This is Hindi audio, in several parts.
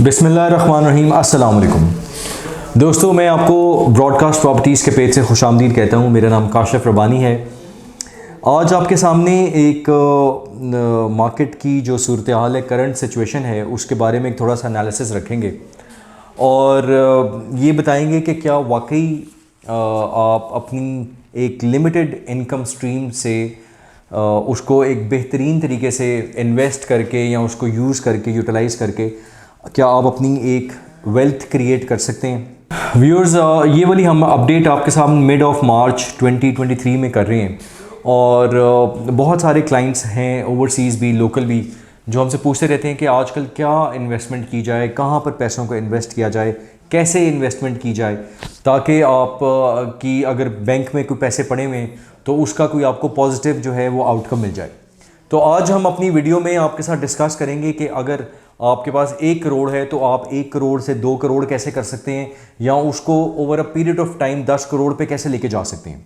बिस्मिल्लाहिर्रहमानिर्रहीम, अस्सलाम वालेकुम। दोस्तों, मैं आपको ब्रॉडकास्ट प्रॉपर्टीज़ के पेज से खुशामदीद कहता हूँ। मेरा नाम काशिफ रबानी है। आज आपके सामने एक मार्केट की जो सूरत हाल है, करंट सिचुएशन है, उसके बारे में एक थोड़ा सा एनालिसिस रखेंगे और ये बताएंगे कि क्या वाकई आप अपनी एक लिमिटेड इनकम स्ट्रीम से उसको एक बेहतरीन तरीके से इन्वेस्ट करके या उसको यूज़ करके यूटिलाइज़ करके क्या आप अपनी एक वेल्थ क्रिएट कर सकते हैं। व्यूअर्स, ये वाली हम अपडेट आपके सामने मिड ऑफ मार्च 2023 में कर रहे हैं और बहुत सारे क्लाइंट्स हैं, ओवरसीज़ भी लोकल भी, जो हमसे पूछते रहते हैं कि आजकल क्या इन्वेस्टमेंट की जाए, कहाँ पर पैसों को इन्वेस्ट किया जाए, कैसे इन्वेस्टमेंट की जाए, ताकि आप की अगर बैंक में कोई पैसे पड़े हुए हैं तो उसका कोई आपको पॉजिटिव जो है वो आउटकम मिल जाए। तो आज हम अपनी वीडियो में आपके साथ डिस्कस करेंगे कि अगर आपके पास 1 करोड़ है तो आप 1 करोड़ से 2 करोड़ कैसे कर सकते हैं, या उसको over a period of time 10 crore पे कैसे लेके जा सकते हैं।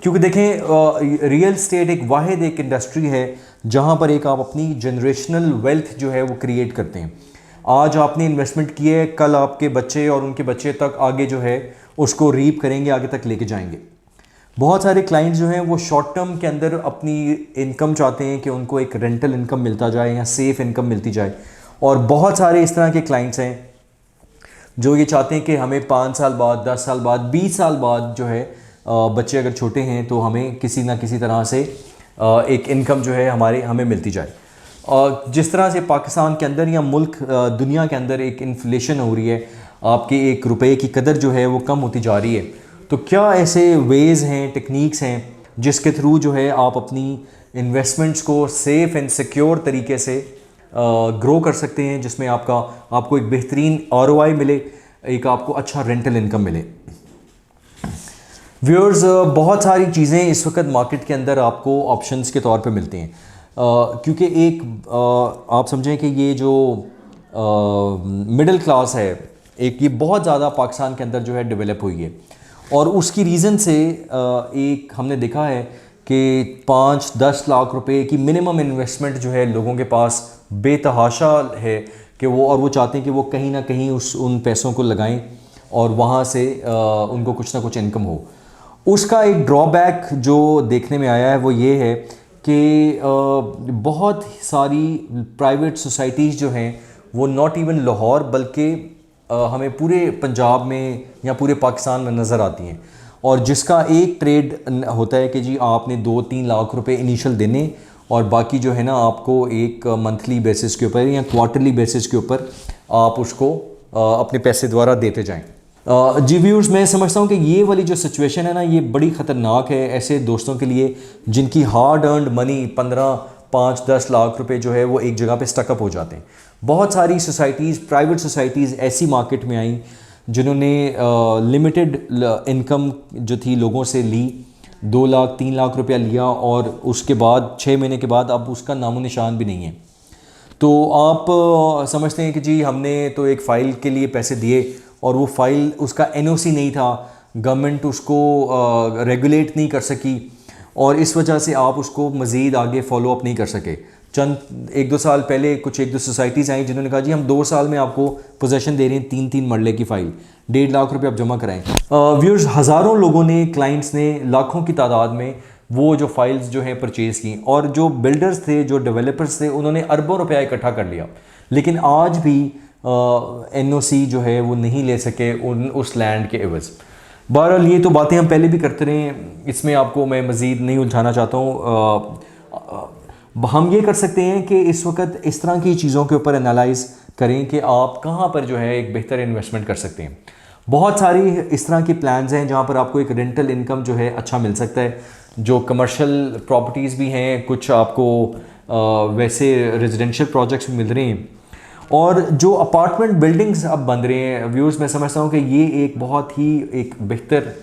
क्योंकि देखें, रियल स्टेट एक वाहिद एक इंडस्ट्री है जहां पर एक आप अपनी जनरेशनल वेल्थ जो है वो क्रिएट करते हैं। आज आपने इन्वेस्टमेंट की है, कल आपके बच्चे और उनके बच्चे तक आगे जो है उसको रीप करेंगे, आगे तक लेके जाएंगे। बहुत सारे क्लाइंट्स जो हैं वो शॉर्ट टर्म के अंदर अपनी इनकम चाहते हैं कि उनको एक रेंटल इनकम मिलता जाए या सेफ इनकम मिलती जाए, और बहुत सारे इस तरह के क्लाइंट्स हैं जो ये चाहते हैं कि हमें 5 साल बाद, 10 साल बाद, 20 साल बाद जो है बच्चे अगर छोटे हैं तो हमें किसी ना किसी तरह से एक इनकम जो है हमें मिलती जाए। जिस तरह से पाकिस्तान के अंदर या मुल्क दुनिया के अंदर एक इन्फ्लेशन हो रही है, आपके एक रुपए की कदर जो है वो कम होती जा रही है, तो क्या ऐसे वेज़ हैं, टेक्निक्स हैं जिसके थ्रू जो है आप अपनी इन्वेस्टमेंट्स को सेफ़ एंड सिक्योर तरीके से ग्रो कर सकते हैं, जिसमें आपको एक बेहतरीन ROI मिले, एक आपको अच्छा रेंटल इनकम मिले। व्यूअर्स, बहुत सारी चीज़ें इस वक्त मार्केट के अंदर आपको ऑप्शंस के तौर पे मिलती हैं, क्योंकि एक आप समझें कि ये जो मिडिल क्लास है, एक ये बहुत ज़्यादा पाकिस्तान के अंदर जो है डेवलप हुई है, और उसकी रीज़न से एक हमने देखा है कि 5-10 लाख रुपए की मिनिमम इन्वेस्टमेंट जो है लोगों के पास बेतहाशा है कि वो चाहते हैं कि वो कहीं ना कहीं उन पैसों को लगाएं और वहाँ से उनको कुछ ना कुछ इनकम हो। उसका एक ड्रॉबैक जो देखने में आया है वो ये है कि बहुत सारी प्राइवेट सोसाइटीज़ जो हैं वो नॉट इवन लाहौर बल्कि हमें पूरे पंजाब में या पूरे पाकिस्तान में नज़र आती हैं, और जिसका एक ट्रेड होता है कि जी आपने 2-3 लाख रुपए इनिशियल देने और बाकी जो है ना आपको एक मंथली बेसिस के ऊपर या क्वार्टरली बेसिस के ऊपर आप उसको अपने पैसे द्वारा देते जाएं। जी व्यूअर्स, मैं समझता हूँ कि ये वाली जो सिचुएशन है ना, ये बड़ी ख़तरनाक है ऐसे दोस्तों के लिए जिनकी हार्ड अर्नड मनी 15-5-10 लाख रुपए जो है वो एक जगह पे स्टकअप हो जाते हैं। बहुत सारी सोसाइटीज़, प्राइवेट सोसाइटीज़ ऐसी मार्केट में आई जिन्होंने लिमिटेड इनकम जो थी लोगों से ली, 2 लाख 3 लाख रुपया लिया, और उसके बाद 6 महीने के बाद अब उसका नामो निशान भी नहीं है। तो आप समझते हैं कि जी हमने तो एक फ़ाइल के लिए पैसे दिए और वो फ़ाइल, उसका NOC नहीं था, गवर्नमेंट उसको रेगुलेट नहीं कर सकी, और इस वजह से आप उसको मज़ीद आगे फॉलो अप नहीं कर सके। चंद 1-2 साल पहले कुछ 1-2 सोसाइटीज़ आई जिन्होंने कहा जी हम 2 साल में आपको पोजेसन दे रहे हैं 3-3 मरले की फ़ाइल, 1.5 लाख रुपये आप जमा कराएं। व्यूअर्स, हज़ारों लोगों ने, क्लाइंट्स ने, लाखों की तादाद में वो जो फाइल्स जो हैं परचेज़ की, और जो बिल्डर्स थे, जो डेवलपर्स थे, उन्होंने अरबों रुपया इकट्ठा कर लिया, लेकिन आज भी NOC जो है वो नहीं ले सके उस लैंड के एवज़। बहरहाल ये तो बातें हम पहले भी करते रहे हैं, इसमें आपको मैं मज़ीद नहीं उलझाना चाहता हूँ। हम ये कर सकते हैं कि इस वक्त इस तरह की चीज़ों के ऊपर एनालाइज़ करें कि आप कहाँ पर जो है एक बेहतर इन्वेस्टमेंट कर सकते हैं। बहुत सारी इस तरह की प्लान्स हैं जहाँ पर आपको एक रेंटल इनकम जो है अच्छा मिल सकता है, जो कमर्शियल प्रॉपर्टीज़ भी हैं, कुछ आपको वैसे रेजिडेंशियल प्रोजेक्ट्स भी मिल रहे हैं, और जो अपार्टमेंट बिल्डिंग्स अब बन रहे हैं। व्यूज़, मैं समझता हूँ कि ये एक बहुत ही एक बेहतर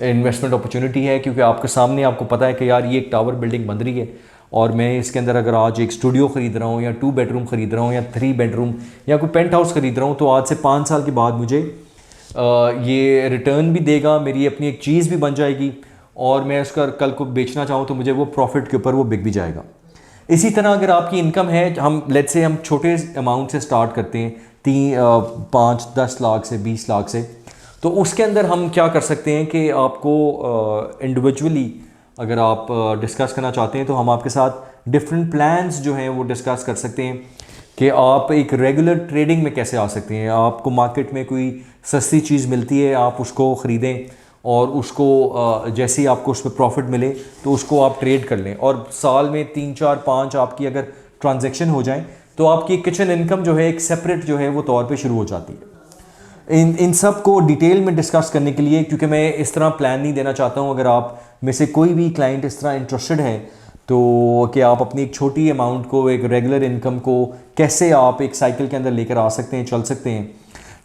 इन्वेस्टमेंट अपॉर्चुनिटी है, क्योंकि आपके सामने आपको पता है कि यार ये एक टावर बिल्डिंग बन रही है और मैं इसके अंदर अगर आज एक स्टूडियो ख़रीद रहा हूँ या 2 बेडरूम ख़रीद रहा हूँ या 3 बेडरूम या कोई पेंट हाउस ख़रीद रहा हूँ, तो आज से 5 साल के बाद मुझे ये रिटर्न भी देगा, मेरी अपनी एक चीज़ भी बन जाएगी, और मैं उसका कल को बेचना चाहूँ तो मुझे वो प्रॉफिट के ऊपर वो बिक भी जाएगा। इसी तरह अगर आपकी इनकम है, हम लेट्स से हम छोटे अमाउंट से स्टार्ट करते हैं 5-10 लाख से 20 लाख से। तो उसके अंदर हम क्या कर सकते हैं कि आपको इंडिविजुअली अगर आप डिस्कस करना चाहते हैं तो हम आपके साथ डिफरेंट प्लान्स जो हैं वो डिस्कस कर सकते हैं कि आप एक रेगुलर ट्रेडिंग में कैसे आ सकते हैं। आपको मार्केट में कोई सस्ती चीज़ मिलती है, आप उसको ख़रीदें और उसको जैसे ही आपको उस पर प्रॉफिट मिले तो उसको आप ट्रेड कर लें, और साल में 3-4-5 आपकी अगर ट्रांजैक्शन हो जाए तो आपकी किचन इनकम जो है एक सेपरेट जो है वो तौर पे शुरू हो जाती है। इन सब को डिटेल में डिस्कस करने के लिए, क्योंकि मैं इस तरह प्लान नहीं देना चाहता हूँ, अगर आप में से कोई भी क्लाइंट इस तरह इंटरेस्टेड है तो कि आप अपनी एक छोटी अमाउंट को, एक रेगुलर इनकम को कैसे आप एक साइकिल के अंदर लेकर आ सकते हैं, चल सकते हैं,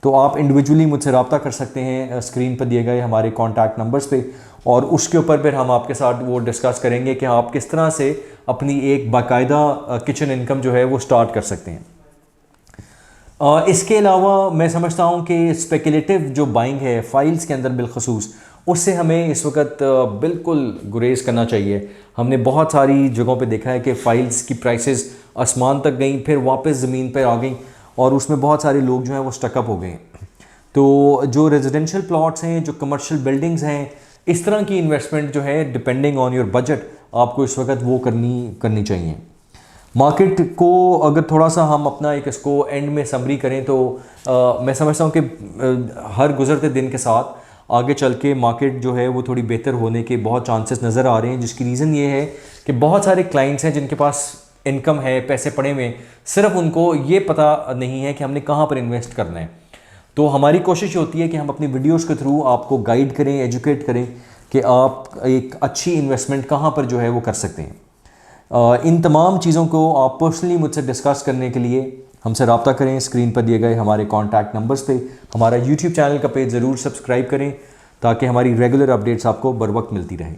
तो आप इंडिविजुअली मुझसे रब्ता कर सकते हैं स्क्रीन पर दिए गए हमारे कॉन्टैक्ट नंबर्स पे, और उसके ऊपर फिर हम आपके साथ वो डिस्कस करेंगे कि आप किस तरह से अपनी एक बाकायदा किचन इनकम जो है वो स्टार्ट कर सकते हैं। इसके अलावा मैं समझता हूँ कि स्पेकुलेटिव जो बाइंग है फाइल्स के अंदर बिलखसूस, उससे हमें इस वक्त बिल्कुल गुरेज करना चाहिए। हमने बहुत सारी जगहों पे देखा है कि फ़ाइल्स की प्राइसेस आसमान तक गई, फिर वापस ज़मीन पर आ गई, और उसमें बहुत सारे लोग जो हैं वो स्टकअप हो गए। तो जो रेजिडेंशियल प्लॉट्स हैं, जो कमर्शियल बिल्डिंग्स हैं, इस तरह की इन्वेस्टमेंट जो है डिपेंडिंग ऑन योर बजट आपको इस वक्त वो करनी चाहिए। मार्केट को अगर थोड़ा सा हम अपना एक इसको एंड में समरी करें तो मैं समझता हूँ कि हर गुजरते दिन के साथ आगे चल के मार्केट जो है वो थोड़ी बेहतर होने के बहुत चांसेस नज़र आ रहे हैं, जिसकी रीज़न ये है कि बहुत सारे क्लाइंट्स हैं जिनके पास इनकम है, पैसे पड़े हुए, सिर्फ उनको ये पता नहीं है कि हमने कहाँ पर इन्वेस्ट करना है। तो हमारी कोशिश होती है कि हम अपनी वीडियोज़ के थ्रू आपको गाइड करें, एजुकेट करें कि आप एक अच्छी इन्वेस्टमेंट कहाँ पर जो है वो कर सकते हैं। इन तमाम चीज़ों को आप पर्सनली मुझसे डिस्कस करने के लिए हमसे रब्ता करें स्क्रीन पर दिए गए हमारे कॉन्टैक्ट नंबर्स पे। हमारा यूट्यूब चैनल का पेज ज़रूर सब्सक्राइब करें ताकि हमारी रेगुलर अपडेट्स आपको बर वक्त मिलती रहें।